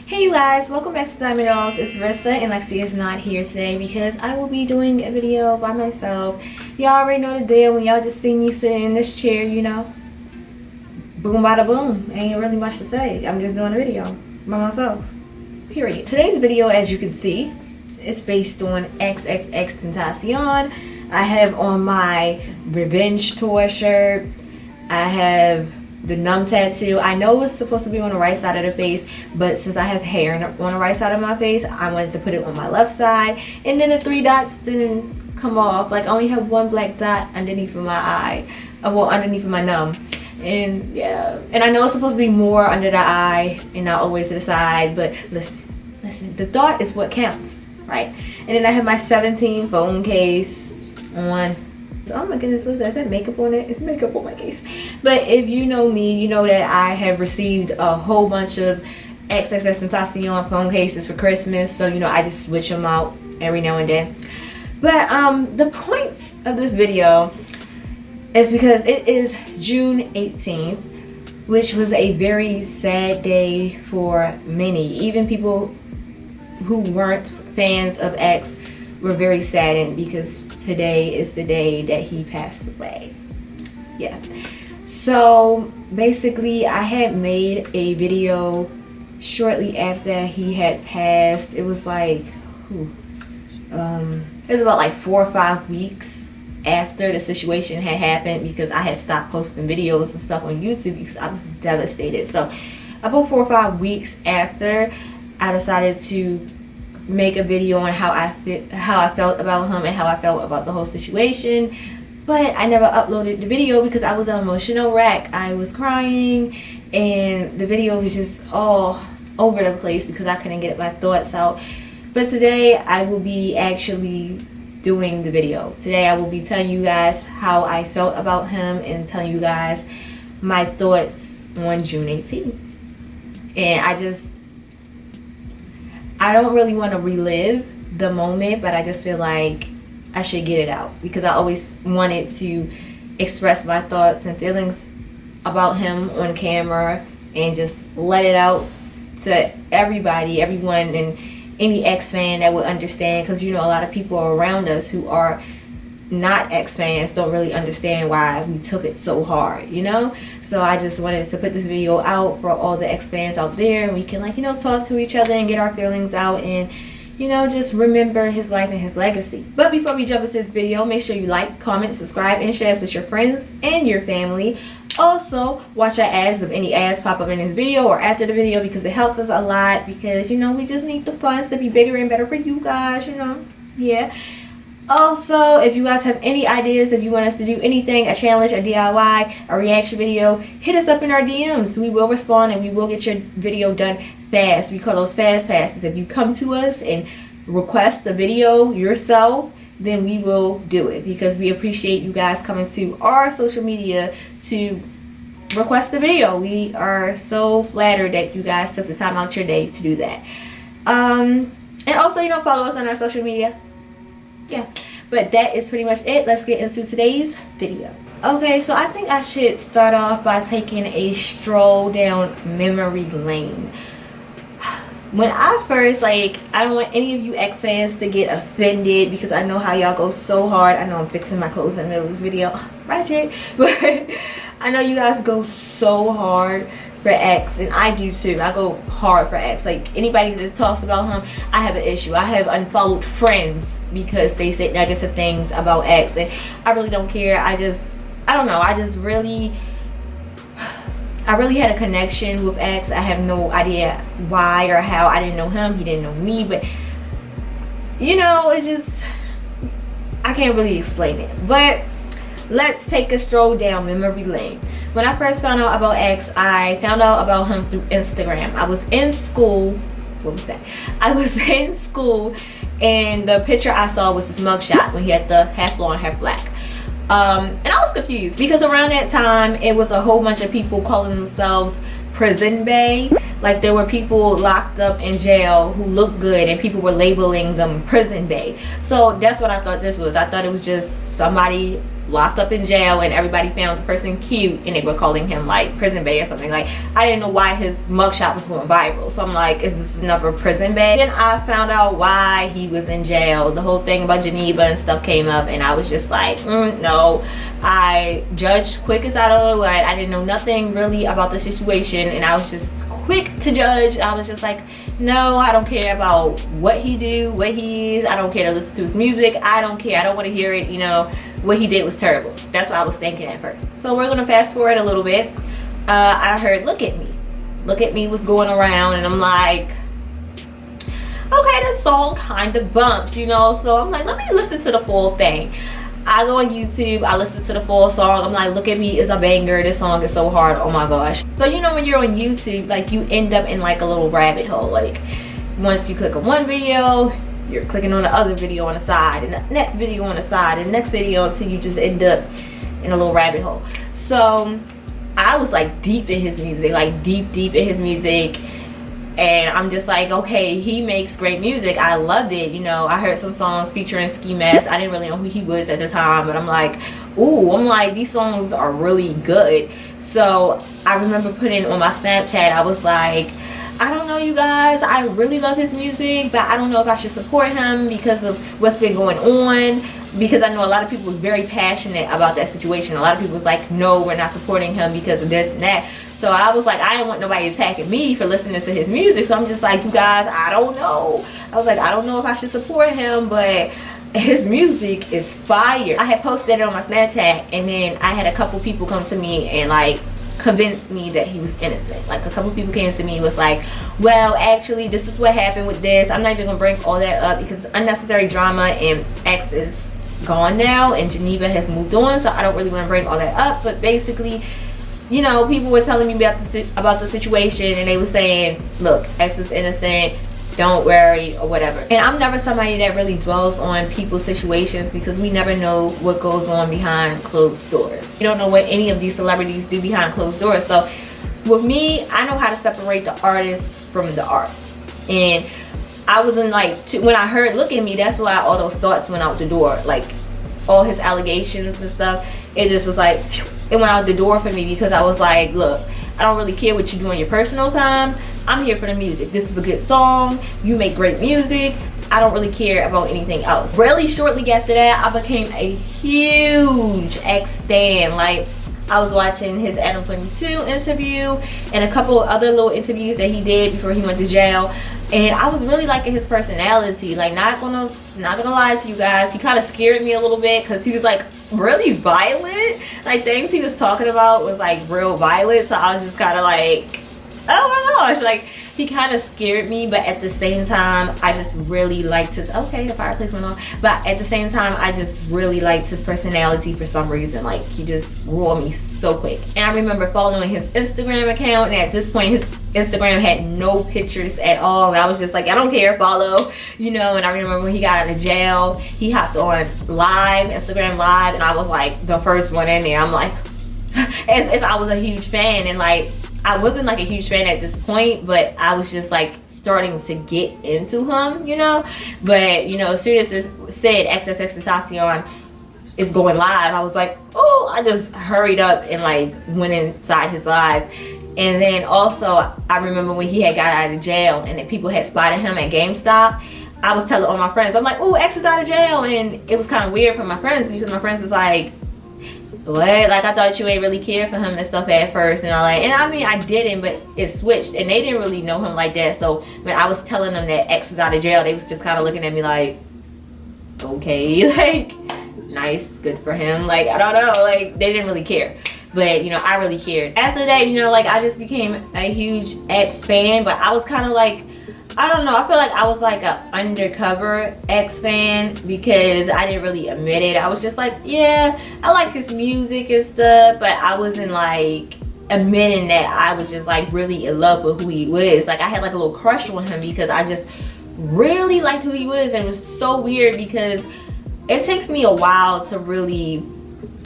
Hey you guys, welcome back to Diamond Dolls. It's Rissa and Lexi is not here today because I will be doing a video by myself. Y'all already know the deal when y'all just see me sitting in this chair, you know. Boom bada boom. Ain't really much to say. I'm just doing a video by myself. Period. Today's video, as you can see, is based on XXX Tentacion. I have on my Revenge tour shirt. I have the numb tattoo. I know it's supposed to be on the right side of the face, but since I have hair on the right side of my face, I wanted to put it on my left side. And then the 3 dots didn't come off. Like, I only have one black dot underneath of my eye. Well, underneath of my numb. And yeah. And I know it's supposed to be more under the eye and not all the way to the side. But listen, the dot is what counts, right? And then I have my 17 phone case on. Oh my goodness, what's that? Is that makeup on it? It's makeup on my case. But if you know me, you know that I have received a whole bunch of XXX Tentacion phone cases for Christmas. So, you know, I just switch them out every now and then. But the point of this video is because it is June 18th, which was a very sad day for many. Even people who weren't fans of X were very saddened because today is the day that he passed away. Yeah. So basically, I had made a video shortly after he had passed. It was like, it was about like 4 or 5 weeks after the situation had happened because I had stopped posting videos and stuff on YouTube because I was devastated. So about 4 or 5 weeks after, I decided to make a video on how I felt about him and how I felt about the whole situation. But I never uploaded the video because I was an emotional wreck. I was crying and the video was just all over the place because I couldn't get my thoughts out. But today I will be actually doing the video. Today I will be telling you guys how I felt about him and telling you guys my thoughts on June 18th. And I don't really want to relive the moment, but I just feel like I should get it out because I always wanted to express my thoughts and feelings about him on camera and just let it out to everybody, everyone, and any X fan that would understand, because you know a lot of people around us who are not X fans don't really understand why we took it so hard, you know. So I just wanted to put this video out for all the X fans out there, and we can, like, you know, talk to each other and get our feelings out and, you know, just remember his life and his legacy. But before we jump into this video, make sure you like, comment, subscribe, and share this with your friends and your family. Also, watch our ads if any ads pop up in this video or after the video because it helps us a lot because, you know, we just need the funds to be bigger and better for you guys, you know. Yeah. Also, if you guys have any ideas, if you want us to do anything, a challenge, a DIY, a reaction video, hit us up in our DMs. We will respond and we will get your video done fast. We call those fast passes. If you come to us and request the video yourself, then we will do it because we appreciate you guys coming to our social media to request the video. We are so flattered that you guys took the time out your day to do that. And also, you know, follow us on our social media. Yeah, but that is pretty much it. Let's get into today's video. Okay, so I think I should start off by taking a stroll down memory lane. When I first, like, I don't want any of you X fans to get offended because I know how y'all go so hard. I know I'm fixing my clothes in the middle of this video, ratchet, but I know you guys go so hard for X, and I do too. I go hard for X. Like, anybody that talks about him, I have an issue. I have unfollowed friends because they say negative things about X, and I really don't care. I don't know. I really had a connection with X. I have no idea why or how. I didn't know him. He didn't know me, but you know, it just, I can't really explain it. But let's take a stroll down memory lane. When I first found out about X, I found out about him through Instagram. I was in school. What was that? I was in school, and the picture I saw was his mugshot when he had the half blonde, half black. And I was confused because around that time, it was a whole bunch of people calling themselves prison bae. Like there were people locked up in jail who looked good and people were labeling them prison bae. So that's what I thought this was. I thought it was just somebody locked up in jail and everybody found the person cute and they were calling him like prison bae or something. Like I didn't know why his mugshot was going viral, so I'm like, is this another prison bae? Then I found out why he was in jail. The whole thing about Geneva and stuff came up and I was just like, no. I judged quick as I don't know what. I didn't know nothing really about the situation and I was just quick to judge. I was just like, no, I don't care about what he do, what he is. I don't care to listen to his music. I don't care. I don't want to hear it. You know, what he did was terrible. That's what I was thinking at first. So we're going to fast forward a little bit. I heard Look At Me. Look At Me was going around and I'm like, okay, this song kind of bumps, you know. So I'm like, let me listen to the full thing. I go on YouTube, I listen to the full song. I'm like, Look At Me is a banger. This song is so hard. Oh my gosh. So you know when you're on YouTube, like you end up in like a little rabbit hole. Like once you click on one video, you're clicking on the other video on the side and the next video on the side and the next video until you just end up in a little rabbit hole. So I was like deep in his music, like deep in his music. And I'm just like, okay, he makes great music. I loved it. You know, I heard some songs featuring Ski Mask. I didn't really know who he was at the time, but I'm like, ooh, I'm like, these songs are really good. So I remember putting on my Snapchat, I was like, I don't know, you guys, I really love his music, but I don't know if I should support him because of what's been going on. Because I know a lot of people was very passionate about that situation. A lot of people was like, no, we're not supporting him because of this and that. So I was like, I didn't want nobody attacking me for listening to his music. So I'm just like, you guys, I don't know. I was like, I don't know if I should support him, but his music is fire. I had posted it on my Snapchat and then I had a couple people come to me and like convinced me that he was innocent. Like a couple people came to me and was like, well, actually, this is what happened with this. I'm not even gonna bring all that up because unnecessary drama and X is gone now and Geneva has moved on, so I don't really want to bring all that up. But basically, you know, people were telling me about the situation and they were saying, look, X is innocent, don't worry, or whatever. And I'm never somebody that really dwells on people's situations because we never know what goes on behind closed doors. You don't know what any of these celebrities do behind closed doors. So with me, I know how to separate the artist from the art. And I wasn't like, when I heard Look At Me, that's why all those thoughts went out the door. Like all his allegations and stuff, it just was like, it went out the door for me because I was like, look, I don't really care what you do on your personal time. I'm here for the music. This is a good song. You make great music. I don't really care about anything else. Really shortly after that, I became a huge X stan. Like I was watching his Adam 22 interview and a couple of other little interviews that he did before he went to jail. And I was really liking his personality. Like not gonna lie to you guys, he kind of scared me a little bit because he was like really violent. Like things he was talking about was like real violent. So I was just kind of like, oh my gosh, like he kind of scared me, but at the same time I just really liked his, okay, the fireplace went on, but at the same time I just really liked his personality for some reason. Like he just grew on me so quick. And I remember following his Instagram account, and at this point his Instagram had no pictures at all, and I was just like, I don't care, follow, you know. And I remember when he got out of jail, he hopped on live, Instagram live, and I was like the first one in there. I'm like, as if I was a huge fan, and like I wasn't like a huge fan at this point, but I was just like starting to get into him, you know. But you know, as soon as it said XXXTentacion is going live, I was like, oh, I just hurried up and like went inside his live. And then also I remember when he had got out of jail and that people had spotted him at GameStop, I was telling all my friends, I'm like, oh, X is out of jail. And it was kind of weird for my friends because my friends was like, what? Like I thought you ain't really care for him and stuff at first, and all that. And I mean I didn't, but it switched and they didn't really know him like that. So when I was telling them that X was out of jail, they was just kind of looking at me like, okay, like nice, good for him. Like I don't know, like they didn't really care. But you know, I really cared. After that, you know, like I just became a huge X fan, but I was kind of like, I don't know, I feel like I was like an undercover X fan because I didn't really admit it. I was just like, yeah, I like his music and stuff, but I wasn't like admitting that I was just like really in love with who he was. Like I had like a little crush on him because I just really liked who he was. And it was so weird because it takes me a while to really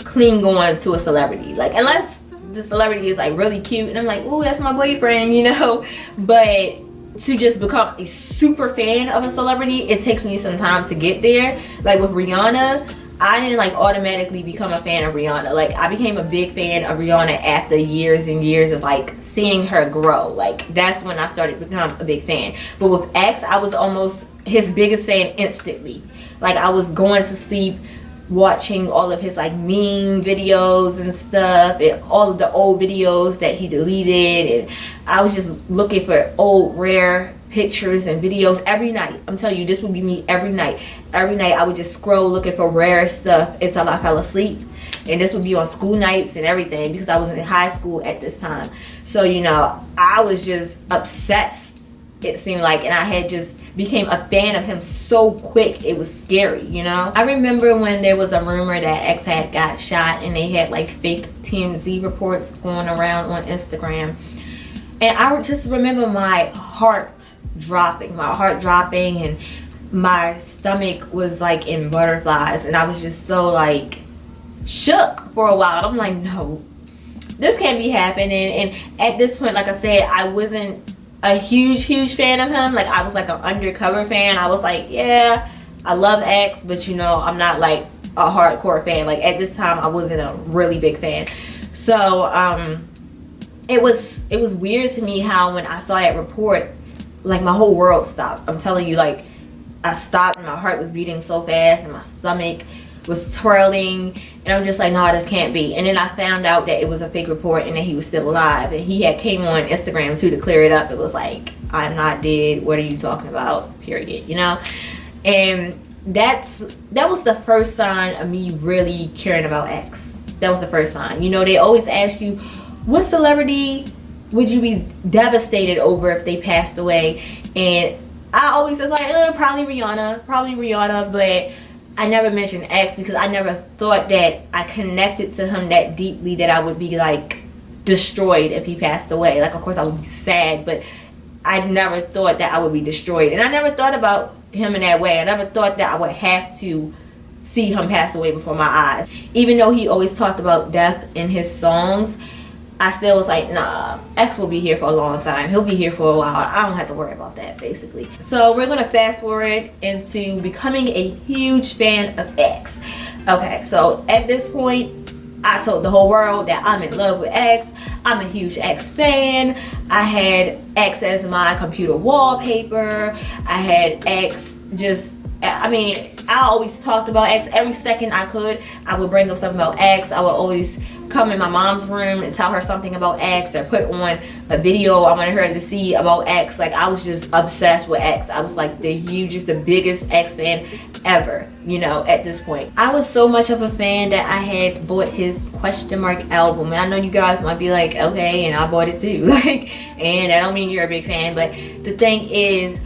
cling on to a celebrity. Like unless the celebrity is like really cute, and I'm like, oh, that's my boyfriend, you know. But to just become a super fan of a celebrity, it takes me some time to get there. Like with Rihanna, I didn't like automatically become a fan of Rihanna. Like I became a big fan of Rihanna after years and years of like seeing her grow. Like that's when I started to become a big fan. But with X, I was almost his biggest fan instantly. Like I was going to sleep watching all of his like meme videos and stuff, and all of the old videos that he deleted, and I was just looking for old rare pictures and videos every night. I'm telling you, this would be me every night. Every night I would just scroll looking for rare stuff until I fell asleep. And this would be on school nights and everything, because I was in high school at this time. So you know, I was just obsessed, it seemed like, and I had just became a fan of him so quick, it was scary, you know. I remember when there was a rumor that X had got shot, and they had like fake TMZ reports going around on Instagram, and I just remember my heart dropping, and my stomach was like in butterflies, and I was just so like shook for a while. I'm like, no, this can't be happening. And at this point, like I said, I wasn't a huge fan of him. Like I was like an undercover fan. I was like, yeah, I love X, but you know, I'm not like a hardcore fan. Like at this time, I wasn't a really big fan. So it was weird to me how when I saw that report, like my whole world stopped. I'm telling you, like I stopped, and my heart was beating so fast, and my stomach was twirling, and I'm just like, no, this can't be. And then I found out that it was a fake report and that he was still alive, and he had came on Instagram too to clear it up. It was like, I'm not dead, what are you talking about, period, you know. And that was the first sign of me really caring about X. That was the first sign. You know, they always ask you, what celebrity would you be devastated over if they passed away? And I always was like, probably Rihanna, but I never mentioned X because I never thought that I connected to him that deeply that I would be like destroyed if he passed away. Like, of course I would be sad, but I never thought that I would be destroyed. And I never thought about him in that way. I never thought that I would have to see him pass away before my eyes. Even though he always talked about death in his songs, I still was like, nah, X will be here for a long time. He'll be here for a while. I don't have to worry about that, basically. So we're going to fast forward into becoming a huge fan of X. Okay, so at this point, I told the whole world that I'm in love with X. I'm a huge X fan. I had X as my computer wallpaper. I had X just, I mean, I always talked about X every second I could. I would bring up something about X. I would always come in my mom's room and tell her something about X, or put on a video I wanted her to see about X. Like, I was just obsessed with X. I was like the hugest, the biggest X fan ever, you know, at this point. I was so much of a fan that I had bought his Question Mark album. And I know you guys might be like, okay, and I bought it too. Like, and I don't mean you're a big fan, but the thing is,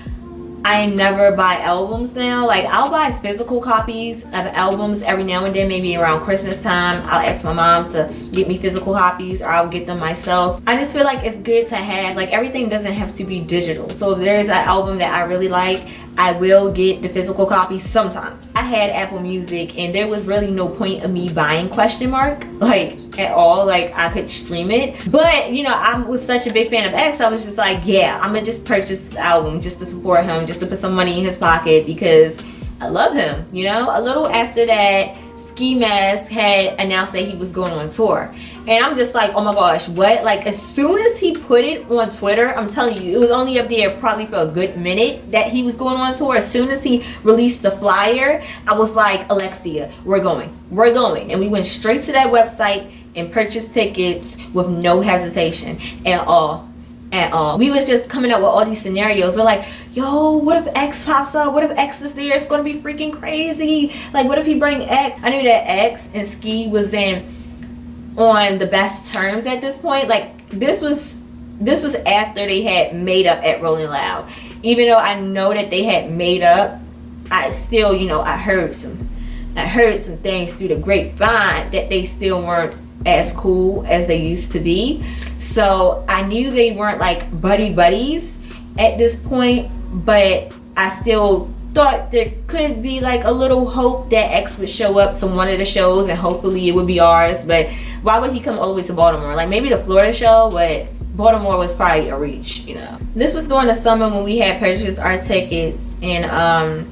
I never buy albums now. Like, I'll buy physical copies of albums every now and then, maybe around Christmas time. I'll ask my mom to get me physical copies, or I'll get them myself. I just feel like it's good to have, like, everything doesn't have to be digital. So if there's an album that I really like, I will get the physical copy sometimes. I had Apple Music, and there was really no point of me buying Question Mark, like, at all. Like, I could stream it. But, you know, I was such a big fan of X, I was just like, yeah, I'm gonna just purchase this album just to support him, just to put some money in his pocket, because I love him, you know. A little after that, Ski Mask had announced that he was going on tour, and I'm just like, oh my gosh, what? Like, as soon as he put it on Twitter, I'm telling you, it was only up there probably for a good minute that he was going on tour. As soon as he released the flyer, I was like, Alexia, we're going, and we went straight to that website and purchased tickets with no hesitation at all. We was just coming up with all these scenarios. We're like, yo, what if X pops up? What if X is there? It's gonna be freaking crazy. Like, what if he bring X? I knew that X and Ski was on the best terms at this point. Like, this was after they had made up at Rolling Loud. Even though I know that they had made up, I still, you know, I heard some things through the grapevine that they still weren't as cool as they used to be. So I knew they weren't like buddies at this point, but I still thought there could be like a little hope that X would show up to one of the shows and hopefully it would be ours. But why would he come all the way to Baltimore? Like maybe the Florida show, but Baltimore was probably a reach, you know. This was during the summer when we had purchased our tickets, and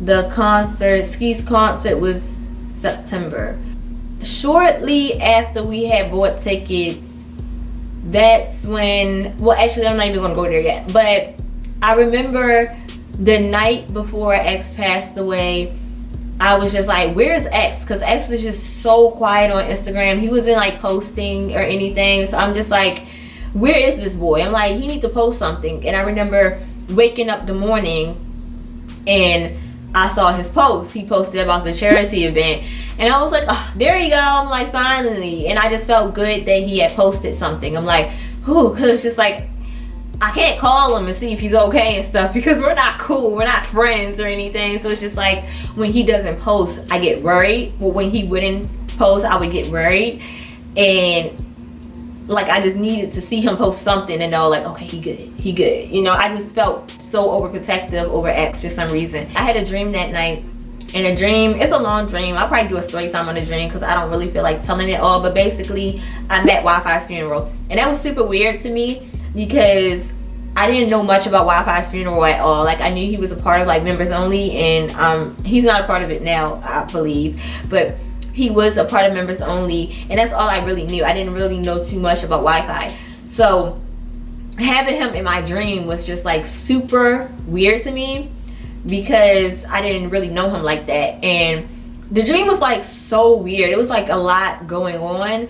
the concert, Ski's concert, was September. Shortly after we had bought tickets, that's when, well, actually I'm not even gonna go there yet, but I remember the night before X passed away, I was just like, where's X? Because X was just so quiet on Instagram. He wasn't like posting or anything. So I'm just like, where is this boy? I'm like, he needs to post something. And I remember waking up the morning and I saw his post. He posted about the charity event. And I was like, oh, there you go. I'm like, finally. And I just felt good that he had posted something. I'm like, whew, because it's just like, I can't call him and see if he's okay and stuff because we're not cool. We're not friends or anything. So it's just like when he doesn't post, I get worried. Well, when he wouldn't post, I would get worried. And like I just needed to see him post something and know like, okay, he good. You know, I just felt so overprotective over X for some reason. I had a dream that night. And a dream, it's a long dream. I'll probably do a story time on a dream because I don't really feel like telling it all. But basically, I'm at Wi-Fi's funeral. And that was super weird to me because I didn't know much about Wi-Fi's funeral at all. Like I knew he was a part of like members only, and he's not a part of it now, I believe, but he was a part of members only, and that's all I really knew. I didn't really know too much about Wi-Fi. So having him in my dream was just like super weird to me because I didn't really know him like that. And the dream was like so weird. It was like a lot going on,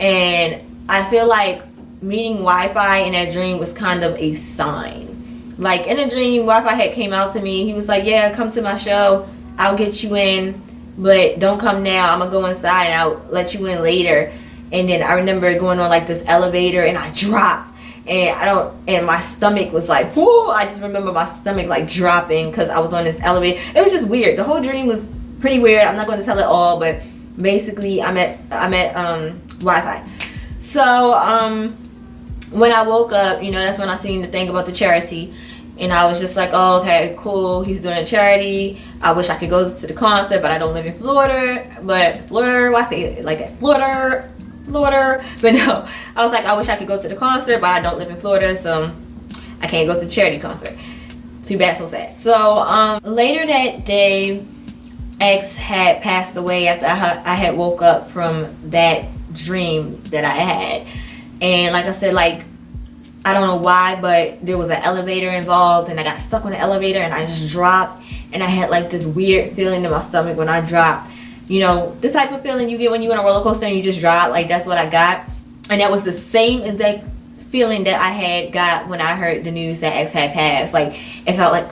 and I feel like meeting Wi-Fi in that dream was kind of a sign. Like in a dream, Wi-Fi had came out to me. He was like, yeah, come to my show, I'll get you in, but don't come now, I'm gonna go inside and I'll let you in later. And then I remember going on like this elevator and I dropped, and my stomach was like, whoo. I just remember my stomach like dropping because I was on this elevator. It was just weird. The whole dream was pretty weird. I'm not going to tell it all, but basically I'm at Wi-Fi. So when I woke up, you know, that's when I seen the thing about the charity, and I was just like, oh, okay, cool, he's doing a charity. I wish I could go to the concert, but I don't live in Florida. But Florida, why say it like that? Florida. But no, I was like, I wish I could go to the concert, but I don't live in Florida, so I can't go to the charity concert. Too bad, so sad. So later that day, X had passed away after I had woke up from that dream that I had. And like I said, like, I don't know why, but there was an elevator involved and I got stuck on the elevator and I just dropped, and I had like this weird feeling in my stomach when I dropped. You know, this type of feeling you get when you're in a roller coaster and you just drop, like that's what I got. And that was the same exact feeling that I had got when I heard the news that X had passed. Like it felt like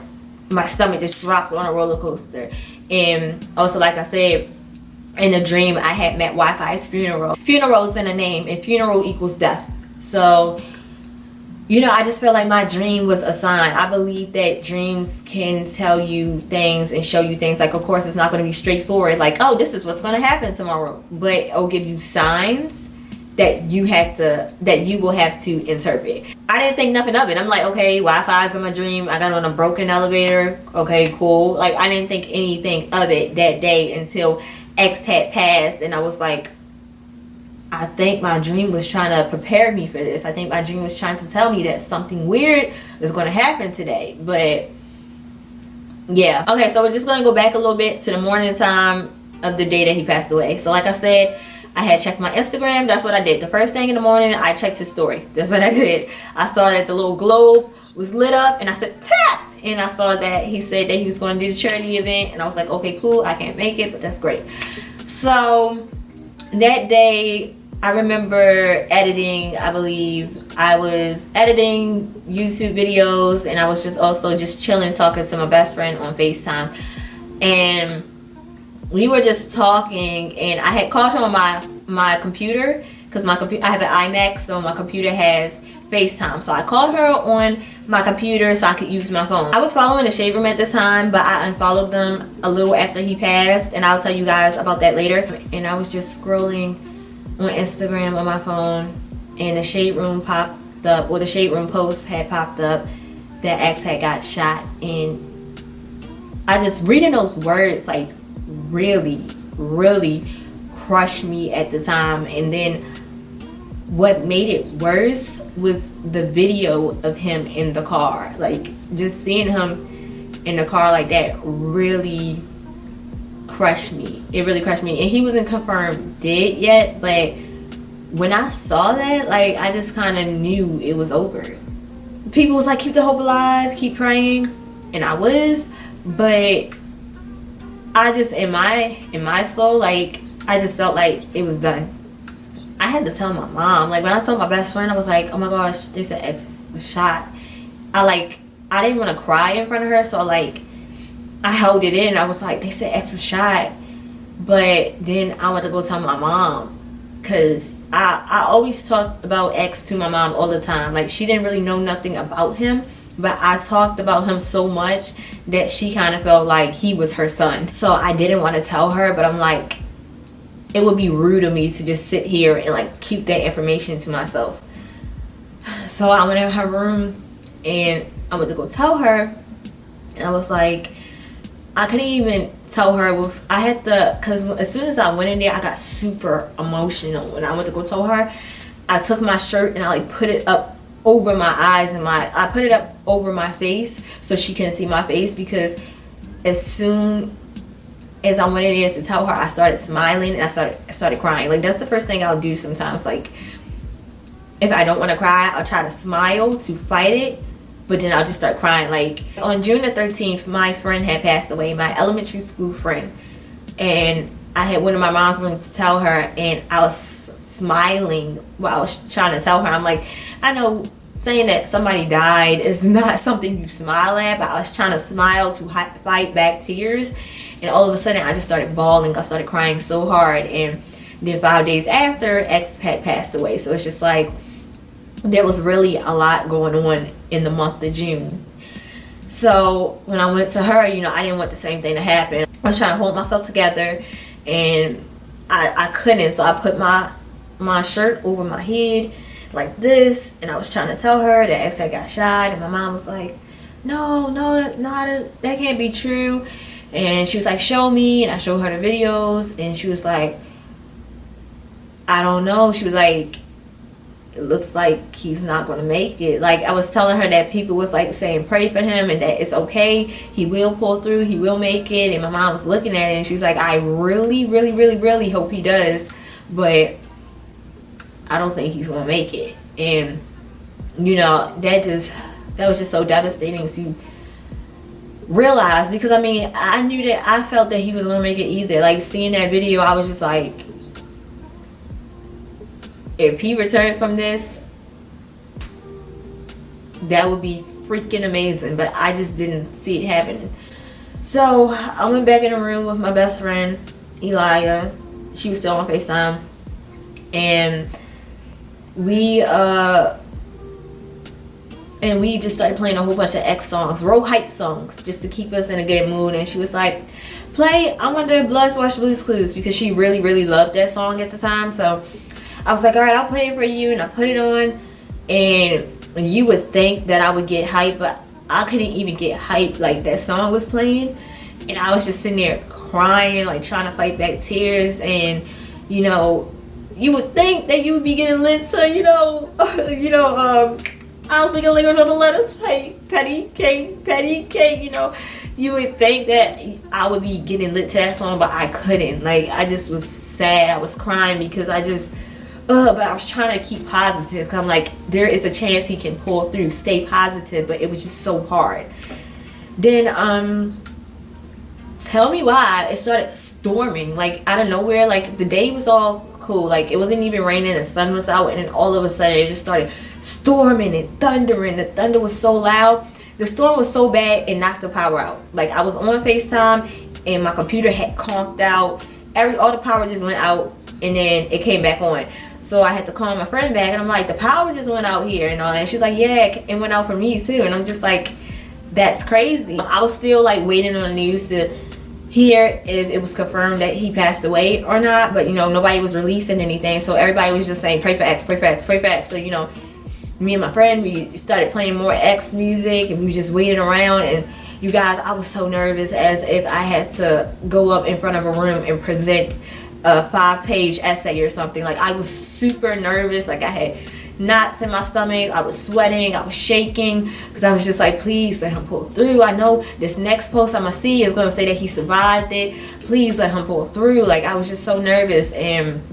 my stomach just dropped on a roller coaster. And also, like I said, in the dream, I had met Wi-Fi's funeral. Funeral's in a name, and funeral equals death. So, you know, I just feel like my dream was a sign. I believe that dreams can tell you things and show you things. Like, of course, it's not going to be straightforward. Like, oh, this is what's going to happen tomorrow. But it'll give you signs that you will have to interpret. I didn't think nothing of it. I'm like, okay, Wi-Fi's in my dream. I got on a broken elevator. Okay, cool. Like, I didn't think anything of it that day until X had passed, and I was like, I think my dream was trying to prepare me for this. I think my dream was trying to tell me that something weird is going to happen today. But yeah, okay, so we're just going to go back a little bit to the morning time of the day that he passed away. So like I said, I had checked my Instagram. That's what I did. The first thing in the morning, I checked his story. That's what I did. I saw that the little globe was lit up, and I said, tap! And I saw that he said that he was going to do the charity event, and I was like, okay, cool, I can't make it, but that's great. So that day, I remember editing. I believe I was editing YouTube videos, and I was just also just chilling, talking to my best friend on FaceTime, and we were just talking, and I had called him on my computer because I have an iMac, so my computer has FaceTime. So I called her on my computer so I could use my phone. I was following the Shade Room at this time, but I unfollowed them a little after he passed, and I'll tell you guys about that later. And I was just scrolling on Instagram on my phone, and the Shade Room popped up, or the Shade Room post had popped up that X had got shot in I just reading those words like really crushed me at the time. And then what made it worse was the video of him in the car. Like, just seeing him in the car like that really crushed me. It really crushed me. And he wasn't confirmed dead yet, but when I saw that, like, I just kind of knew it was over. People was like, keep the hope alive, keep praying, and I was, but I just, in my soul, like, I just felt like it was done. I had to tell my mom. Like, when I told my best friend, I was like, oh my gosh, they said X was shot. I didn't want to cry in front of her, so like, I held it in. I was like, they said X was shot. But then I went to go tell my mom, because I always talked about X to my mom all the time. Like, she didn't really know nothing about him, but I talked about him so much that she kind of felt like he was her son. So I didn't want to tell her, but I'm like, it would be rude of me to just sit here and like keep that information to myself. So I went in her room and I went to go tell her, and I was like, I couldn't even tell her. I had to, because as soon as I went in there, I got super emotional. When I went to go tell her, I took my shirt and I like put it up over my eyes and I put it up over my face so she couldn't see my face, because as soon as I went in there to tell her, I started smiling and I started crying. Like, that's the first thing I'll do sometimes. Like, if I don't want to cry, I'll try to smile to fight it, but then I'll just start crying. Like, on June the 13th, my friend had passed away, my elementary school friend, and I had went to my mom's room to tell her, and I was smiling while I was trying to tell her. I'm like, I know saying that somebody died is not something you smile at, but I was trying to smile to fight back tears. And all of a sudden, I just started bawling. I started crying so hard. And then 5 days after, X had passed away. So it's just like, there was really a lot going on in the month of June. So when I went to her, you know, I didn't want the same thing to happen. I was trying to hold myself together, and I couldn't. So I put my shirt over my head like this, and I was trying to tell her that X had got shot. And my mom was like, no, that can't be true. And she was like, show me. And I showed her the videos, and she was like, I don't know. She was like, it looks like he's not going to make it. Like, I was telling her that people was like saying pray for him and that it's okay, he will pull through, he will make it. And my mom was looking at it, and she's like, I really hope he does, but I don't think he's going to make it. And you know, that was just so devastating to realize, because I mean, I knew that, I felt that he was gonna make it either. Like, seeing that video, I was just like, if he returns from this, that would be freaking amazing. But I just didn't see it happening. So I went back in the room with my best friend Elia. She was still on FaceTime, and we just started playing a whole bunch of X songs, real hype songs, just to keep us in a good mood. And she was like, play I Wonder Blood Wash Blues Clues, because she really loved that song at the time. So I was like, alright, I'll play it for you. And I put it on, and you would think that I would get hype, but I couldn't even get hype. Like, that song was playing, and I was just sitting there crying, like trying to fight back tears. And you know, you would think that you would be getting lit to, I don't speak a language of the letters. Hey, patty cake, you know. You would think that I would be getting lit to that song, but I couldn't. Like, I just was sad. I was crying because but I was trying to keep positive. Cause I'm like, there is a chance he can pull through. Stay positive, but it was just so hard. Then, tell me why it started storming, like, out of nowhere. Like, the day was all cool. Like, it wasn't even raining. The sun was out, and then all of a sudden, it just started storming and thundering. The thunder was so loud. The storm was so bad, it knocked the power out. Like, I was on FaceTime, and my computer had conked out. All the power just went out, and then it came back on. So I had to call my friend back, and I'm like, the power just went out here and all that. And she's like, yeah, it went out for me too. And I'm just like, that's crazy. I was still like waiting on the news to hear if it was confirmed that he passed away or not. But you know, nobody was releasing anything, so everybody was just saying pray for X, pray for X, pray for X. So you know, me and my friend, we started playing more X music, and we were just waiting around. And You guys, I was so nervous, as if I had to go up in front of a room and present a 5-page essay or something. Like, I was super nervous. Like, I had knots in my stomach. I was sweating. I was shaking because I was just like, please let him pull through. I know this next post I'm gonna see is gonna say that he survived it. Please let him pull through. Like, I was just so nervous, and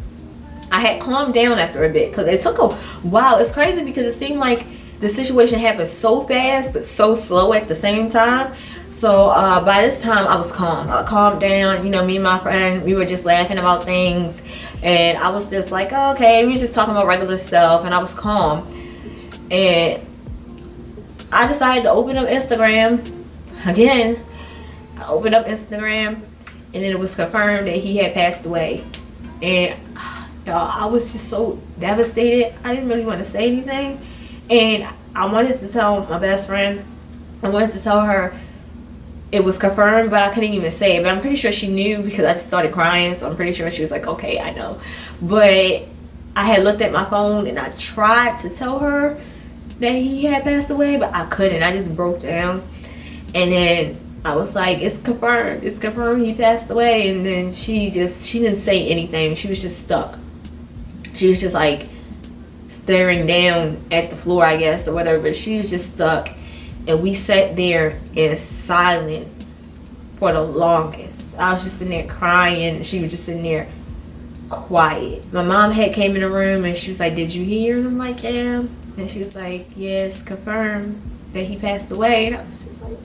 I had calmed down after a bit because it took a while. It's crazy because it seemed like the situation happened so fast but so slow at the same time. So by this time I was calm. I calmed down. You know, me and my friend, we were just laughing about things, and I was just like, oh, okay, we were just talking about regular stuff, and I was calm. And I decided to open up Instagram again. I opened up Instagram, and then it was confirmed that he had passed away. And y'all, I was just so devastated. I didn't really want to say anything, and I wanted to tell my best friend. I wanted to tell her it was confirmed, but I couldn't even say it. But I'm pretty sure she knew because I just started crying, so I'm pretty sure she was like, okay, I know. But I had looked at my phone and I tried to tell her that he had passed away, but I couldn't. I just broke down, and then I was like, it's confirmed. It's confirmed he passed away. And then she didn't say anything. She was just stuck. She was just like staring down at the floor, I guess, or whatever. She was just stuck. And we sat there in silence for the longest. I was just sitting there crying, and she was just sitting there quiet. My mom had came in the room, and she was like, did you hear? And I'm like, yeah. And she was like, yes, confirmed that he passed away. And I was just like,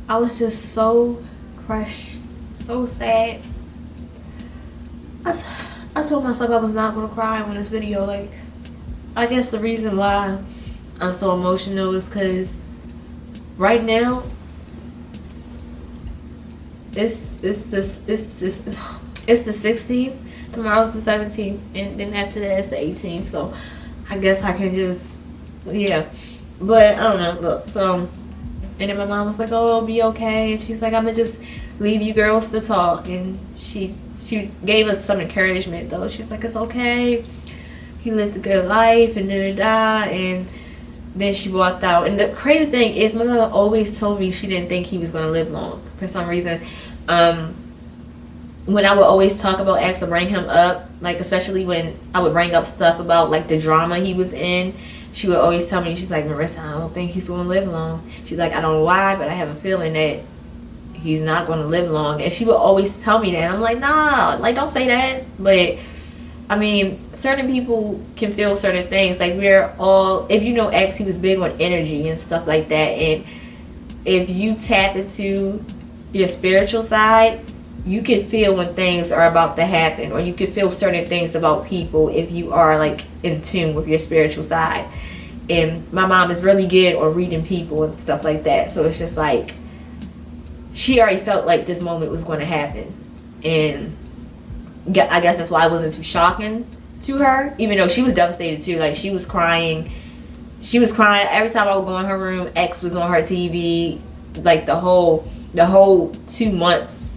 I was just so crushed, so sad. I told myself I was not going to cry on this video. Like, I guess the reason why I'm so emotional is because right now it's the 16th. Tomorrow's the 17th, and then after that it's the 18th. So I guess I can just, yeah. But I don't know. Look, so. And then my mom was like, oh, it'll be okay. And she's like, I'm going to just leave you girls to talk. And she gave us some encouragement, though. She's like, it's okay. He lived a good life and didn't die. And then she walked out. And the crazy thing is, my mom always told me she didn't think he was going to live long for some reason. When I would always talk about X or bring him up, like especially when I would bring up stuff about like the drama he was in, she would always tell me, she's like, Marissa, I don't think he's going to live long. She's like, I don't know why, but I have a feeling that he's not going to live long. And she would always tell me that. And I'm like, nah, like, don't say that. But, I mean, certain people can feel certain things. Like, we're all, if you know X, he was big on energy and stuff like that. And if you tap into your spiritual side, you can feel when things are about to happen, or you can feel certain things about people if you are like in tune with your spiritual side. And my mom is really good on reading people and stuff like that, so it's just like she already felt like this moment was going to happen. And I guess that's why it wasn't too shocking to her, even though she was devastated too. Like, she was crying every time I would go in her room. X was on her TV, like the whole 2 months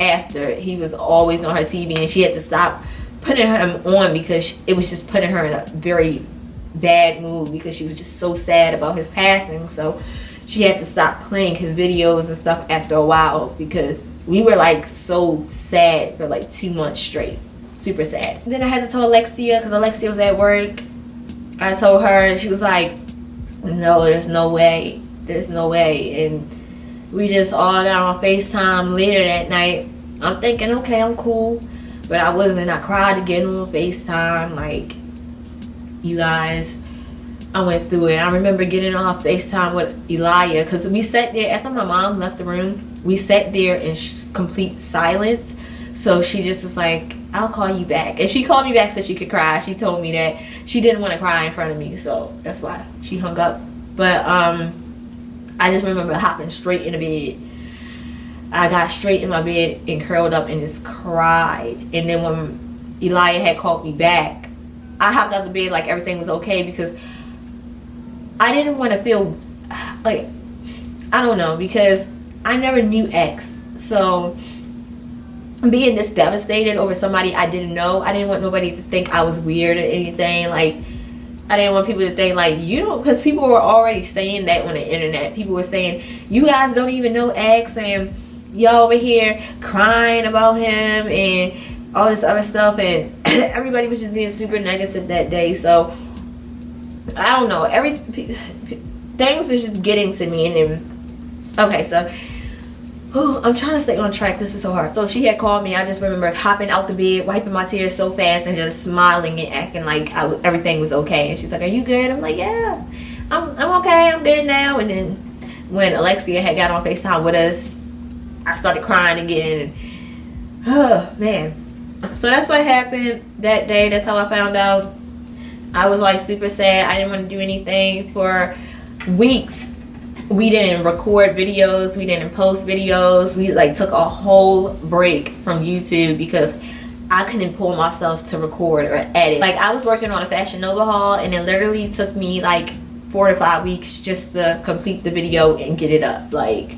after, he was always on her TV, and she had to stop putting him on because it was just putting her in a very bad mood because she was just so sad about his passing. So she had to stop playing his videos and stuff after a while because we were like so sad for like 2 months straight, super sad. Then I had to tell Alexia because Alexia was at work. I told her, and she was like, no, there's no way, and we just all got on FaceTime later that night. I'm thinking, okay, I'm cool. But I wasn't. I cried again on FaceTime. Like, you guys, I went through it. I remember getting on FaceTime with Elia because we sat there after my mom left the room. We sat there in complete silence. So she just was like, I'll call you back. And she called me back so she could cry. She told me that she didn't want to cry in front of me. So that's why she hung up. But I just remember hopping straight in the bed. I got straight in my bed and curled up and just cried. And then when Elia had called me back, I hopped out the bed like everything was okay because I didn't want to feel like, I don't know, because I never knew X. So being this devastated over somebody I didn't know, I didn't want nobody to think I was weird or anything. Like, I didn't want people to think like, you don't, because people were already saying that on the internet. People were saying, you guys don't even know X, and y'all over here crying about him and all this other stuff, and everybody was just being super negative that day. So I don't know, things was just getting to me. And then, okay, so I'm trying to stay on track. This is so hard. So she had called me. I just remember hopping out the bed, wiping my tears so fast, and just smiling and acting like everything was okay. And she's like, are you good? I'm like, yeah, I'm okay, I'm good now. And then when Alexia had got on FaceTime with us, I started crying again. Oh man. So that's what happened that day. That's how I found out. I was like super sad. I didn't want to do anything for weeks. We didn't record videos, we didn't post videos. We like took a whole break from YouTube because I couldn't pull myself to record or edit. Like, I was working on a Fashion Nova haul, and it literally took me like 4 to 5 weeks just to complete the video and get it up. Like,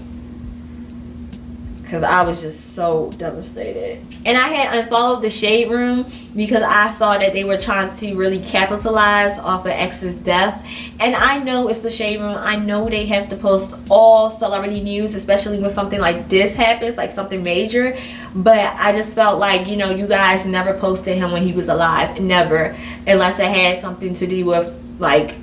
because I was just so devastated. And I had unfollowed the Shade Room because I saw that they were trying to really capitalize off of X's death. And I know it's the Shade Room. I know they have to post all celebrity news, especially when something like this happens, like something major. But I just felt like, you know, you guys never posted him when he was alive. Never. Unless it had something to do with, like,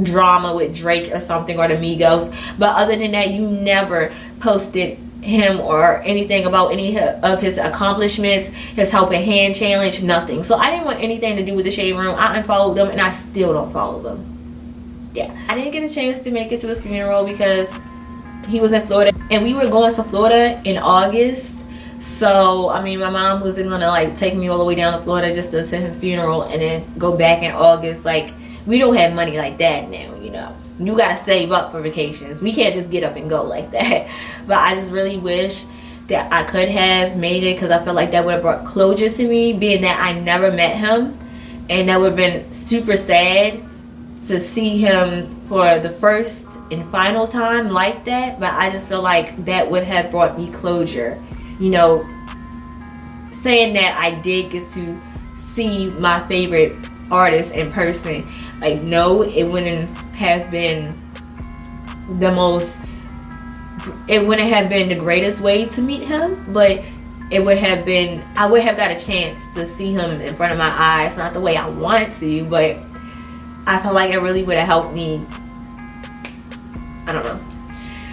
drama with Drake or something, or the Migos. But other than that, you never posted him or anything about any of his accomplishments, his helping hand challenge, nothing. So I didn't want anything to do with the Shade Room. I unfollowed them, and I still don't follow them. Yeah, I didn't get a chance to make it to his funeral because he was in Florida, and we were going to Florida in August. So I mean, my mom wasn't gonna like take me all the way down to Florida just to attend his funeral and then go back in August. Like, we don't have money like that now, you know. You gotta save up for vacations. We can't just get up and go like that. But I just really wish that I could have made it, because I feel like that would have brought closure to me, being that I never met him. And that would have been super sad to see him for the first and final time like that. But I just feel like that would have brought me closure. You know, saying that I did get to see my favorite artist in person. Like, no, it wouldn't have been the most, it wouldn't have been the greatest way to meet him, but it would have been, I would have got a chance to see him in front of my eyes. Not the way I wanted to, but I feel like it really would have helped me. I don't know.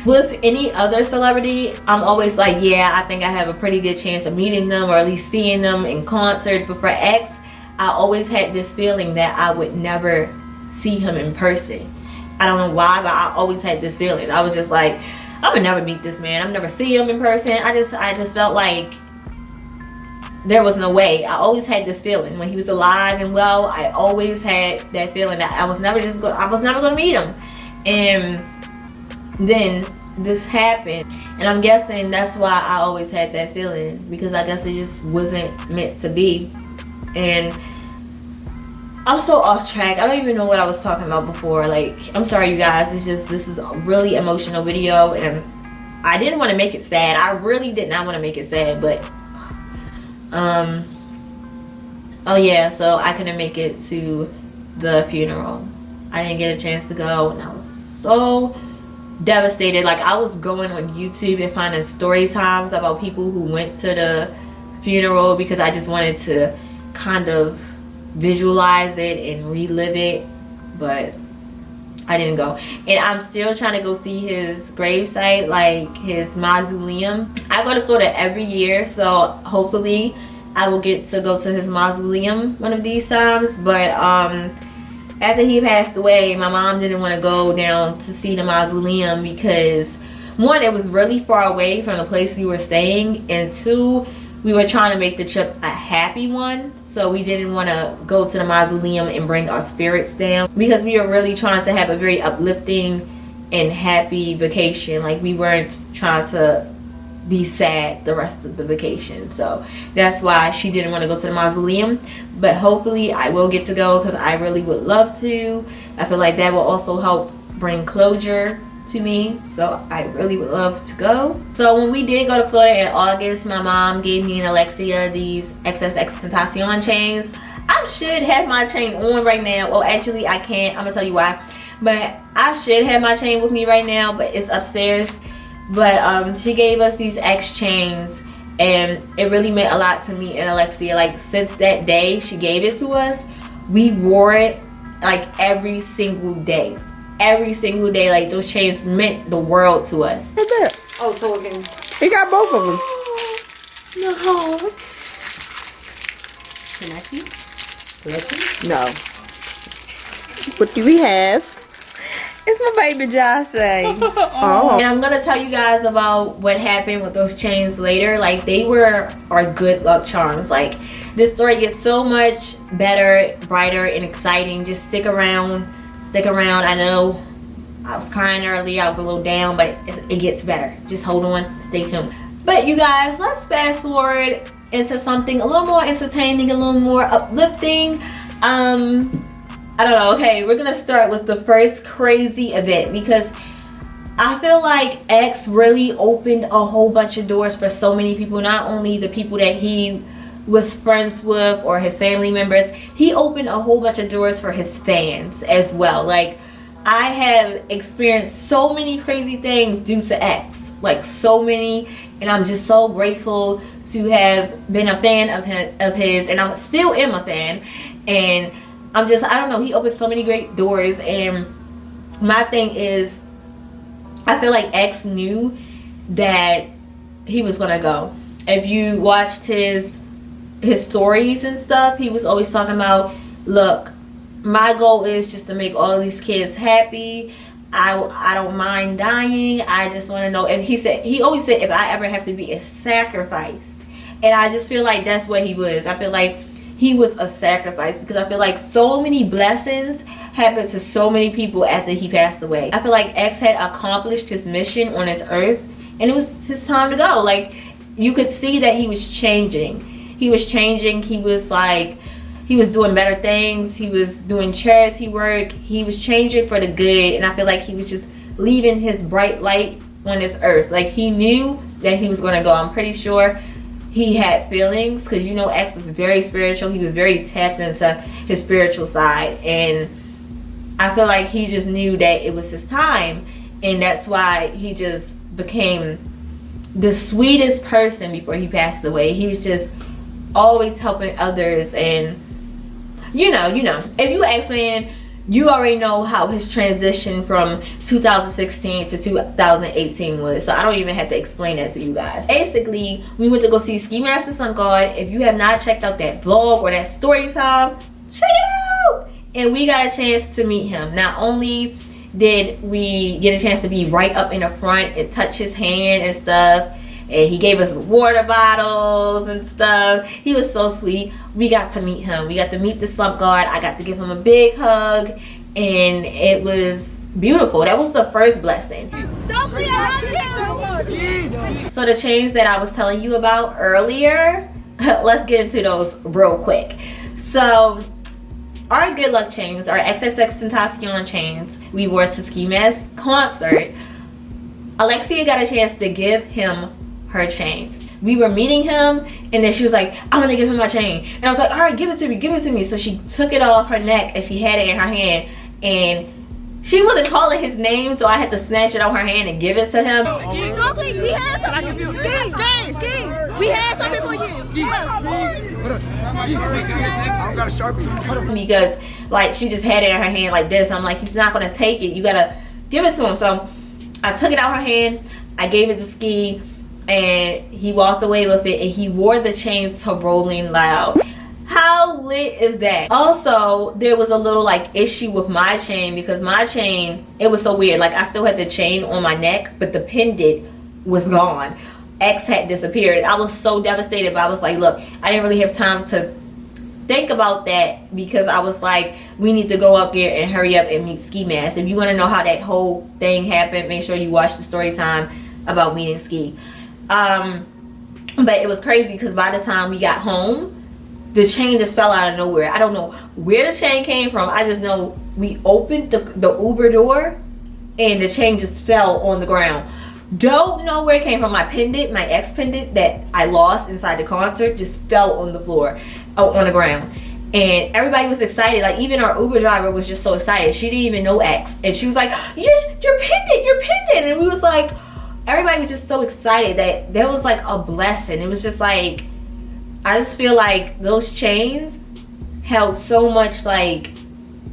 With any other celebrity, I'm always like, yeah, I think I have a pretty good chance of meeting them, or at least seeing them in concert. But for X, I always had this feeling that I would never see him in person. I don't know why, but I always had this feeling. I was just like, I would never meet this man. I'll never see him in person. I just felt like there was no way. I always had this feeling when he was alive and well. I always had that feeling that I was never going to meet him. And then this happened, and I'm guessing that's why I always had that feeling, because I guess it just wasn't meant to be. And I'm so off track. I don't even know what I was talking about before. Like, I'm sorry, you guys. It's just, this is a really emotional video, and I didn't want to make it sad. I really did not want to make it sad, but oh yeah, so I couldn't make it to the funeral. I didn't get a chance to go, and I was so devastated. Like, I was going on YouTube and finding story times about people who went to the funeral, because I just wanted to kind of visualize it and relive it, but I didn't go. And I'm still trying to go see his gravesite, like his mausoleum. I go to Florida every year, so hopefully I will get to go to his mausoleum one of these times. But after he passed away, my mom didn't want to go down to see the mausoleum because, one, it was really far away from the place we were staying, and two, we were trying to make the trip a happy one, so we didn't want to go to the mausoleum and bring our spirits down, because we were really trying to have a very uplifting and happy vacation. Like, we weren't trying to be sad the rest of the vacation. So that's why she didn't want to go to the mausoleum. But hopefully I will get to go, because I really would love to. I feel like that will also help bring closure to me, so I really would love to go. So when we did go to Florida in August, my mom gave me and Alexia these XXX Tentacion chains. I should have my chain on right now. Well, actually I can't. I'm gonna tell you why. But I should have my chain with me right now, but it's upstairs. But she gave us these X chains, and it really meant a lot to me and Alexia. Like, since that day she gave it to us, we wore it like every single day. Every single day. Like, those chains meant the world to us. What's that? Oh, so again. He got both of them. The hearts. Can I see? No. What do we have? It's my baby Jahseh. Oh. And I'm gonna tell you guys about what happened with those chains later. Like, they were our good luck charms. Like, this story gets so much better, brighter, and exciting. Just stick around. Stick around. I know I was crying earlier. I was a little down, but it gets better. Just hold on. Stay tuned. But you guys, let's fast forward into something a little more entertaining, a little more uplifting. I don't know. Okay, we're gonna start with the first crazy event, because I feel like X really opened a whole bunch of doors for so many people. Not only the people that he was friends with or his family members, he opened a whole bunch of doors for his fans as well. Like, I have experienced so many crazy things due to X, like so many, and I'm just so grateful to have been a fan of his, and I still am a fan. And I don't know, he opened so many great doors. And my thing is, I feel like X knew that he was gonna go. If you watched his stories and stuff, he was always talking about, look, my goal is just to make all these kids happy. I don't mind dying. I just want to know. If he always said, if I ever have to be a sacrifice. And I just feel like that's what he was. I feel like he was a sacrifice, because I feel like so many blessings happened to so many people after he passed away. I feel like X had accomplished his mission on this earth, and it was his time to go. Like, you could see that he was changing. He was changing. He was doing better things. He was doing charity work. He was changing for the good. And I feel like he was just leaving his bright light on this earth. Like, he knew that he was going to go. I'm pretty sure he had feelings, because you know X was very spiritual. He was very tapped into his spiritual side. And I feel like he just knew that it was his time. And that's why he just became the sweetest person before he passed away. He was just always helping others. And you know, if you ask me, you already know how his transition from 2016 to 2018 was, so I don't even have to explain that to you guys. Basically, we went to go see Ski Master Sun God. If you have not checked out that vlog or that story time, check it out. And we got a chance to meet him. Not only did we get a chance to be right up in the front and touch his hand and stuff, and he gave us water bottles and stuff. He was so sweet. We got to meet him. We got to meet the slump guard. I got to give him a big hug, and it was beautiful. That was the first blessing. So the chains that I was telling you about earlier, let's get into those real quick. So our good luck chains, our XXX Tentacion chains, we wore to Ski Mask concert. Alexia got a chance to give him her chain. We were meeting him, and then she was like, I'm gonna give him my chain. And I was like, all right, give it to me. So she took it off her neck, and she had it in her hand, and she wasn't calling his name, so I had to snatch it out her hand and give it to him. We had something. We had something for you. I don't got a Sharpie. Because, like, she just had it in her hand like this. I'm like, he's not gonna take it. You gotta give it to him. So I took it out her hand. I gave it to Ski, and he walked away with it, and he wore the chains to Rolling Loud. How lit is that? Also, there was a little like issue with my chain, because my chain, it was so weird. Like, I still had the chain on my neck, but the pendant was gone. X had disappeared. I was so devastated, but I was like, look, I didn't really have time to think about that, because I was like, we need to go up there and hurry up and meet Ski Mask. If you want to know how that whole thing happened, make sure you watch the story time about meeting Ski. But it was crazy, because by the time we got home, the chain just fell out of nowhere. I don't know where the chain came from. I just know we opened the Uber door, and the chain just fell on the ground. Don't know where it came from. My pendant, my ex pendant that I lost inside the concert, just fell on the floor, on the ground. And everybody was excited. Like, even our Uber driver was just so excited. She didn't even know X, and she was like, your pendant. And we was like, everybody was just so excited that there was like a blessing. It was just like, I just feel like those chains held so much like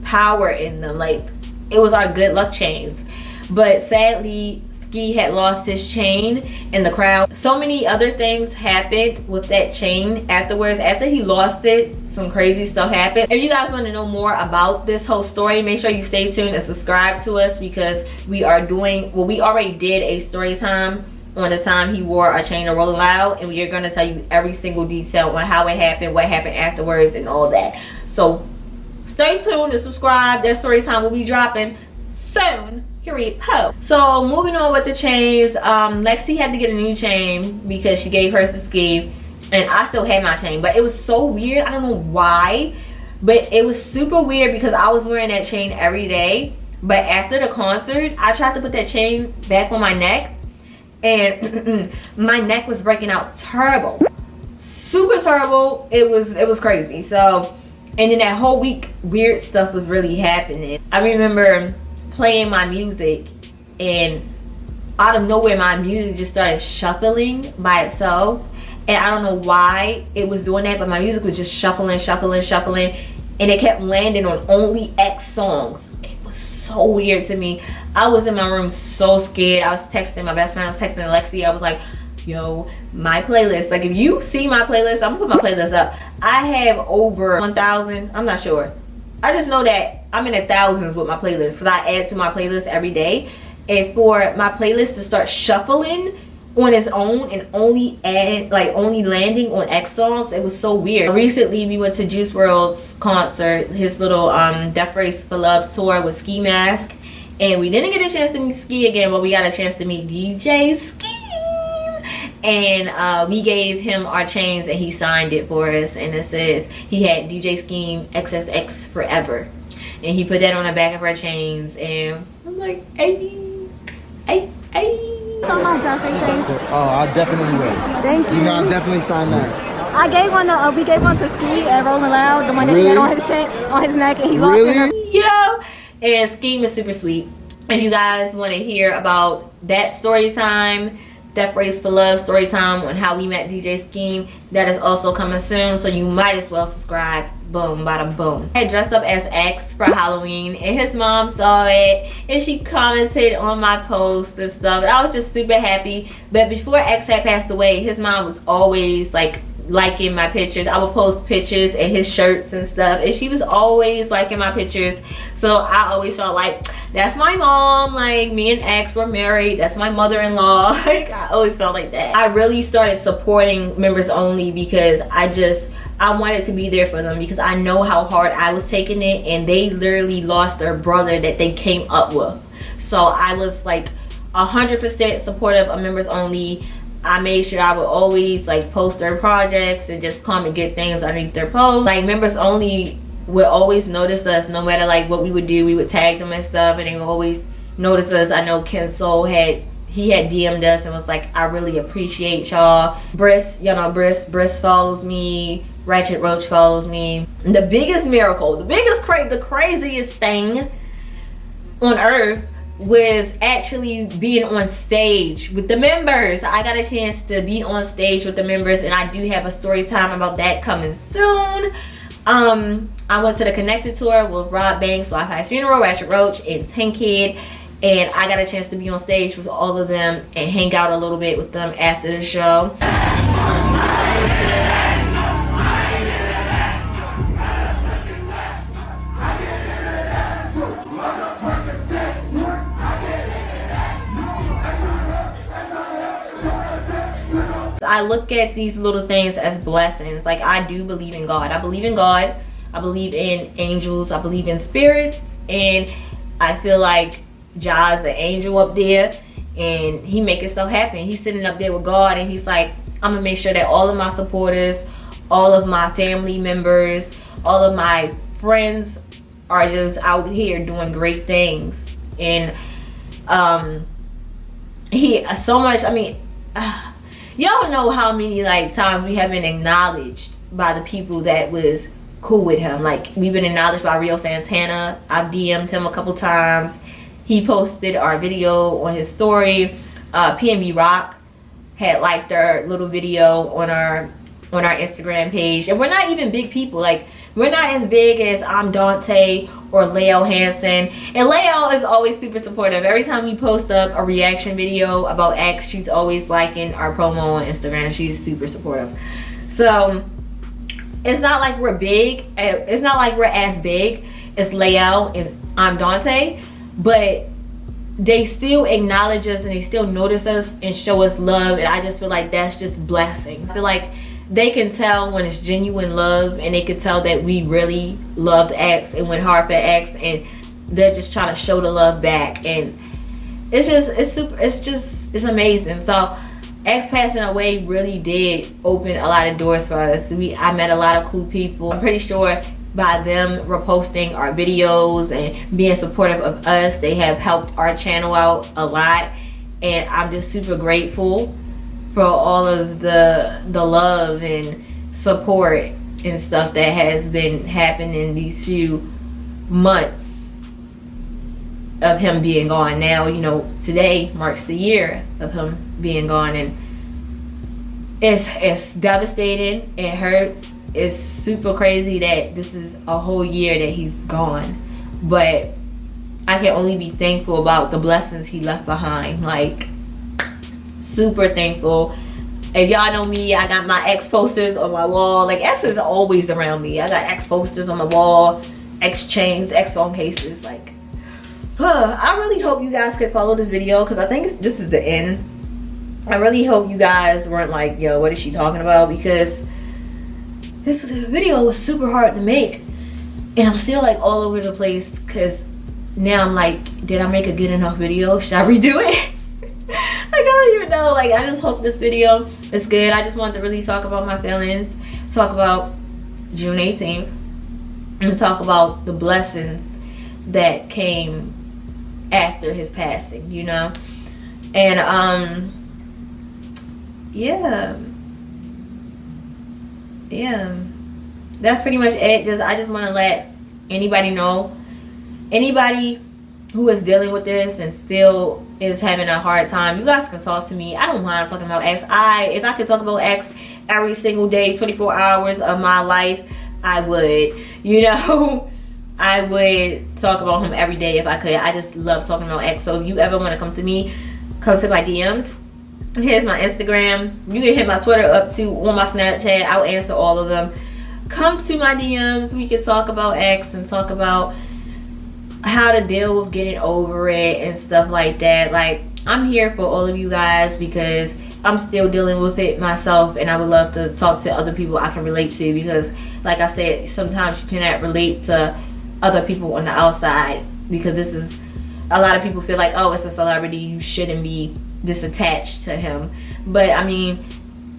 power in them. Like, it was our good luck chains. But sadly, Ski had lost his chain in the crowd. So many other things happened with that chain afterwards. After he lost it, some crazy stuff happened. If you guys want to know more about this whole story, make sure you stay tuned and subscribe to us, because we are doing, well, we already did a story time on the time he wore a chain to Rolling Loud, and we are going to tell you every single detail on how it happened, what happened afterwards, and all that. So stay tuned and subscribe. That story time will be dropping soon. So moving on with the chains, Lexi had to get a new chain because she gave hers to Ski, and I still had my chain, but it was so weird. I don't know why, but it was super weird because I was wearing that chain every day. But after the concert, I tried to put that chain back on my neck, and my neck was breaking out terrible, super terrible. It was crazy. So, and then that whole week, weird stuff was really happening. I remember playing my music, and out of nowhere my music just started shuffling by itself, and I don't know why it was doing that, but my music was just shuffling, and it kept landing on only X songs. It was so weird to me. I was in my room so scared. I was texting my best friend, I was texting Alexi. I was like, yo, my playlist, like, if you see my playlist, I'm gonna put my playlist up. I have over 1,000, I'm not sure. I just know that I'm in the thousands with my playlist, because I add to my playlist every day. And for my playlist to start shuffling on its own and only landing on X songs, it was so weird. Recently we went to Juice WRLD's concert, his little Death Race for Love tour with Ski Mask, and we didn't get a chance to meet Ski again, but we got a chance to meet DJ Ski. And we gave him our chains, and he signed it for us, and it says he had DJ Scheme XXX Forever, and he put that on the back of our chains, and I'm like, hey. Come on, Jahseh. Oh, I definitely will. Thank you. You know, I'll definitely sign that. I gave one to, we gave one to Ski at Rolling Loud, the one that he had on his chain, on his neck, and he lost it. Yeah. And Scheme is super sweet. If you guys want to hear about that story time, Death Race for Love story time on how we met DJ Scheme, that is also coming soon, so you might as well subscribe. Boom, bada boom. I dressed up as X for Halloween, and his mom saw it, and she commented on my post and stuff, and I was just super happy. But before X had passed away, his mom was always like liking my pictures. I would post pictures and his shirts and stuff, and she was always liking my pictures. So I always felt like, that's my mom, like, me and X were married, that's my mother-in-law. Like, I always felt like that. I really started supporting members only because I wanted to be there for them, because I know how hard I was taking it, and they literally lost their brother that they came up with. So I was like 100% supportive of members only. I made sure I would always like post their projects and just comment good things underneath their posts. Like, members only would always notice us, no matter like what we would do. We would tag them and stuff, and they would always notice us. I know Ken Soul had DM'd us and was like, I really appreciate y'all. Briss, you know, Briss follows me. Ratchet Roach follows me. The biggest miracle, the craziest thing on earth was actually being on stage with the members. I got a chance to be on stage with the members, and I do have a story time about that coming soon. I went to the Connected tour with Rob Banks, Wi-Fi's Funeral, Ratchet Roach, and Tank Kid, and I got a chance to be on stage with all of them and hang out a little bit with them after the show. I look at these little things as blessings. Like, I do believe in God. I believe in God. I believe in angels. I believe in spirits. And I feel like Jah's an angel up there, and he making stuff happen. He's sitting up there with God, and he's like, I'm gonna make sure that all of my supporters, all of my family members, all of my friends are just out here doing great things. And He so much, I mean, y'all know how many like times we have been acknowledged by the people that was cool with him. Like, we've been acknowledged by Rio Santana. I've DM'd him a couple times. He posted our video on his story. PNB Rock had liked our little video on our Instagram page. And we're not even big people. Like, we're not as big as I'm Dante or Leo Hansen. And Leo is always super supportive. Every time we post up a reaction video about X, she's always liking our promo on Instagram. She's super supportive. So it's not like we're big. It's not like we're as big as Leo and I'm Dante. But they still acknowledge us and they still notice us and show us love. And I just feel like that's just blessings. I feel like they can tell when it's genuine love, and they can tell that we really loved X and went hard for X, and they're just trying to show the love back. And it's amazing. So X passing away really did open a lot of doors for us. I met a lot of cool people. I'm pretty sure by them reposting our videos and being supportive of us, they have helped our channel out a lot. And I'm just super grateful for all of the love and support and stuff that has been happening these few months of him being gone. Now, you know, today marks the year of him being gone, and it's devastating. It hurts. It's super crazy that this is a whole year that he's gone, but I can only be thankful about the blessings he left behind. Like, super thankful. If y'all know me, I got my X posters on my wall. Like, X is always around me. I got X posters on my wall, X chains, X phone cases. Like, I really hope you guys could follow this video, because I think this is the end. I really hope you guys weren't like, yo, what is she talking about? Because this video was super hard to make, and I'm still like all over the place, because now I'm like, did I make a good enough video? Should I redo it? Like, I don't even know. Like, I just hope this video is good. I just wanted to really talk about my feelings, talk about June 18th, and talk about the blessings that came after his passing, you know? And yeah, that's pretty much it. I just want to let anybody know, anybody who is dealing with this and still is having a hard time, you guys can talk to me. I don't mind talking about X. If I could talk about X every single day, 24 hours of my life, I would, you know. I would talk about him every day if I could. I just love talking about X. So if you ever want to come to me, come to my DMs. Here's my Instagram. You can hit my Twitter up too, on my Snapchat. I'll answer all of them. Come to my DMs. We can talk about X and talk about how to deal with getting over it and stuff like that. Like, I'm here for all of you guys, because I'm still dealing with it myself, and I would love to talk to other people I can relate to, because like I said, sometimes you cannot relate to other people on the outside, because this is, a lot of people feel like, oh, it's a celebrity, you shouldn't be this attached to him. But I mean,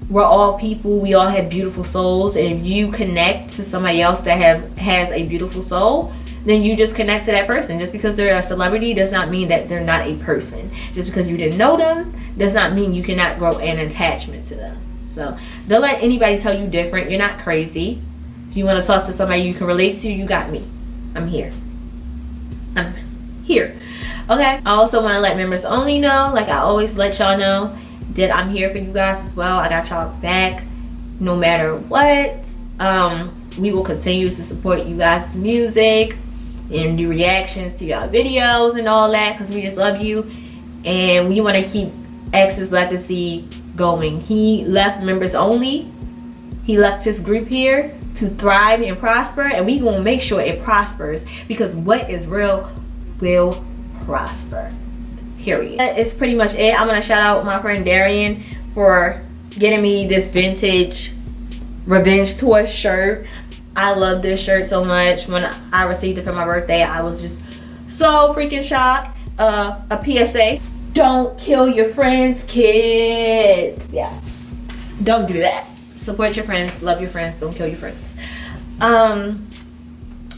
we're all people. We all have beautiful souls, and if you connect to somebody else that has a beautiful soul, then you just connect to that person. Just because they're a celebrity does not mean that they're not a person. Just because you didn't know them does not mean you cannot grow an attachment to them. So don't let anybody tell you different. You're not crazy. If you want to talk to somebody you can relate to, you got me. I'm here. I'm here. Okay. I also want to let members only know, like I always let y'all know, that I'm here for you guys as well. I got y'all back no matter what. We will continue to support you guys' music and do reactions to y'all videos and all that, because we just love you and we want to keep X's legacy going. He left members only. He left his group here to thrive and prosper, and we gonna make sure it prospers, because what is real will prosper. Period. That is pretty much it. I'm gonna shout out my friend Darian for getting me this vintage Revenge Tour shirt. I love this shirt so much. When I received it for my birthday, I was just so freaking shocked. A PSA: don't kill your friends, kids. Yeah, don't do that. Support your friends, love your friends, don't kill your friends.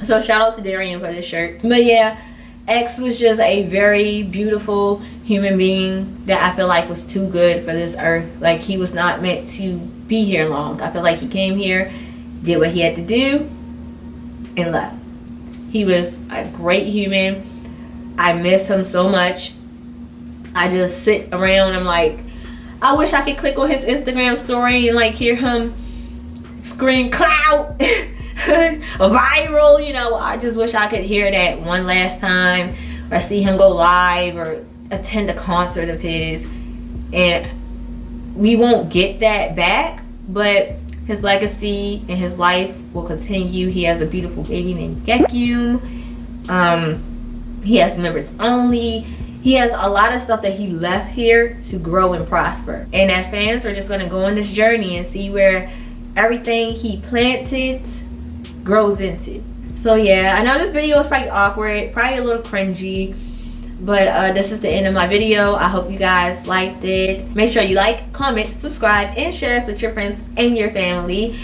So shout out to Darian for this shirt. But yeah, X was just a very beautiful human being that I feel like was too good for this earth. Like, he was not meant to be here long. I feel like he came here, did what he had to do, and left. He was a great human. I miss him so much. I just sit around, I'm like, I wish I could click on his Instagram story and like hear him scream clout viral, you know. I just wish I could hear that one last time, or see him go live, or attend a concert of his. And we won't get that back, but his legacy and his life will continue. He has a beautiful baby named Gekyum. He has members only. He has a lot of stuff that he left here to grow and prosper. And as fans, we're just going to go on this journey and see where everything he planted grows into. So yeah, I know this video is probably awkward, probably a little cringy, but this is the end of my video. I hope you guys liked it. Make sure you like, comment, subscribe, and share this with your friends and your family.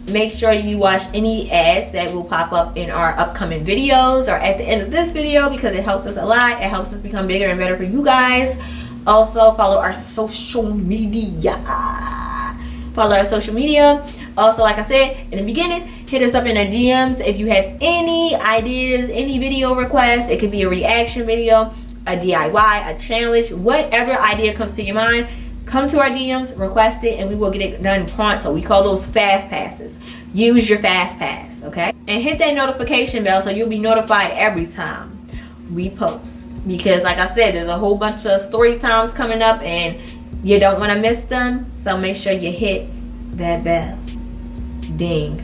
Make sure you watch any ads that will pop up in our upcoming videos or at the end of this video, because it helps us a lot. It helps us become bigger and better for you guys. Also, follow our social media. Also, like I said in the beginning, hit us up in our DMs if you have any ideas, any video requests. It could be a reaction video, a DIY, a challenge, whatever idea comes to your mind. Come to our DMs, request it, and we will get it done pronto. We call those fast passes. Use your fast pass, okay? And hit that notification bell so you'll be notified every time we post. Because like I said, there's a whole bunch of story times coming up and you don't want to miss them. So make sure you hit that bell. Ding.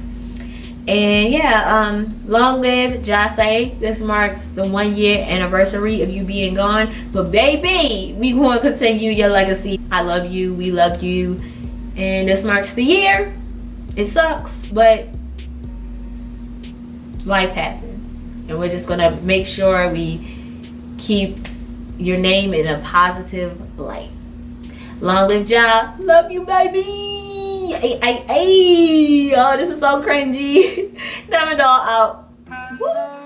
And yeah, long live Jahseh. This marks the 1 year anniversary of you being gone. But baby, we going to continue your legacy. I love you. We love you. And this marks the year. It sucks, but life happens. And we're just going to make sure we keep your name in a positive light. Long live Jah. Love you, baby. Ay. Oh, this is so cringy. Diamond Doll out. Woo.